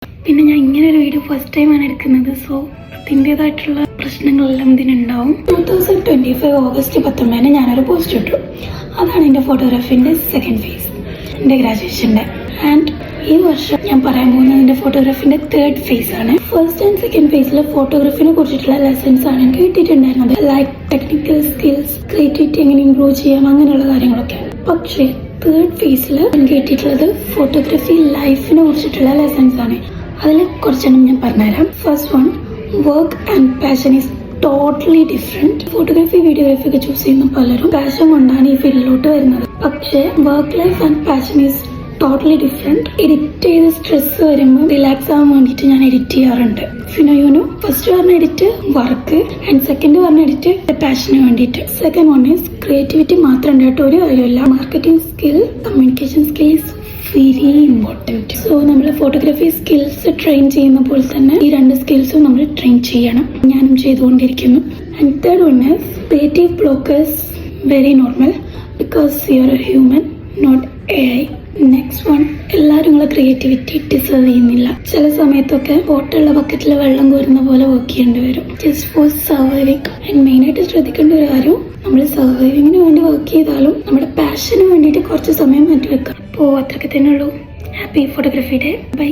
പിന്നെ ഞാൻ ഇങ്ങനെ ഒരു വീഡിയോ ഫസ്റ്റ് ടൈമാണ് എടുക്കുന്നത്. സോ അതിൻ്റെതായിട്ടുള്ള പ്രശ്നങ്ങളെല്ലാം ഇതിനുണ്ടാവും. 2025 ഓഗസ്റ്റ് 19 ഞാനൊരു പോസ്റ്റ് ഇട്ടു. അതാണ് എൻ്റെ ഫോട്ടോഗ്രാഫിൻ്റെ സെക്കൻഡ് ഫേസ്, എൻ്റെ ഗ്രാജുവേഷൻ്റെ. ആൻഡ് ഈ വർഷം ഞാൻ പറയാൻ പോകുന്നത് എൻ്റെ ഫോട്ടോഗ്രാഫിൻ്റെ തേർഡ് ഫേസ് ആണ്. ഫസ്റ്റ് ആൻഡ് സെക്കൻഡ് ഫേസിൽ ഫോട്ടോഗ്രാഫിനെ കുറിച്ചിട്ടുള്ള ലെസൺസ് ആണ് എനിക്ക് കിട്ടിയിട്ടുണ്ടായിരുന്നത്. ലൈക്ക് ടെക്നിക്കൽ സ്കിൽസ്, ക്രിയേറ്റിവിറ്റി എങ്ങനെ ഇംപ്രൂവ് ചെയ്യാം, അങ്ങനെയുള്ള കാര്യങ്ങളൊക്കെ. പക്ഷേ തേർഡ് ഫേസിൽ എനിക്ക് കിട്ടിയിട്ടുള്ളത് ഫോട്ടോഗ്രാഫി ലൈഫിനെ കുറിച്ചിട്ടുള്ള ലെസൺസ് ആണ്. അതിൽ കുറച്ചെണ്ണം ഞാൻ പറഞ്ഞുതരാം. First one, work and passion is totally different. Photography, videography ഒക്കെ ചൂസ് ചെയ്യുന്ന പലരും പാഷൻ കൊണ്ടാണ് ഈ ഫീൽഡിലോട്ട് വരുന്നത്. പക്ഷേ work life and passion is totally different. Edit ചെയ്ത് സ്ട്രെസ് വരുമ്പോൾ റിലാക്സ് ആവാൻ വേണ്ടിയിട്ട് ഞാൻ എഡിറ്റ് ചെയ്യാറുണ്ട്. ഫിനോയുനോ ഫസ്റ്റ് പറഞ്ഞ എഡിറ്റ് വർക്ക് ആൻഡ് സെക്കൻഡ് പറഞ്ഞ എഡിറ്റ് പാഷന് വേണ്ടിയിട്ട്. സെക്കൻഡ് വൺ ഈസ് ക്രിയേറ്റിവിറ്റി മാത്രം ഉണ്ടായിട്ട് ഒരു കാര്യമില്ല. Marketing skill, communication skill is very important. So നമ്മൾ ഫോട്ടോഗ്രാഫി സ്കിൽസ് ട്രെയിൻ ചെയ്യുന്ന പോലെ തന്നെ ഈ രണ്ട് സ്കിൽസും നമ്മൾ ട്രെയിൻ ചെയ്യണം. ഞാനും ചെയ്തുകൊണ്ടിരിക്കുന്നു. And third one is creative block is very normal because you are a human, not AI. Next one, എല്ലാവരും നിങ്ങളെ ക്രിയേറ്റിവിറ്റി ഡിസേർവ് ചെയ്യുന്നില്ല. ചില സമയത്തൊക്കെ ബോട്ടുള്ള ബക്കറ്റിൽ വെള്ളം കോരുന്ന പോലെ വർക്ക് ചെയ്യേണ്ടി വരും, ജസ്റ്റ് ഫോർ സർവൈവിങ്. ആൻഡ് മെയിനായിട്ട് ശ്രദ്ധിക്കേണ്ട ഒരു കാര്യം, നമ്മൾ സർവൈവിങ്ങിന് വേണ്ടി വർക്ക് ചെയ്താലും നമ്മുടെ പാഷന് വേണ്ടിയിട്ട് കുറച്ച് സമയം മാറ്റി വെക്കാം. അപ്പോൾ അത്രയ്ക്ക് തന്നെ ഉള്ളൂ. Happy photography day. ബൈ.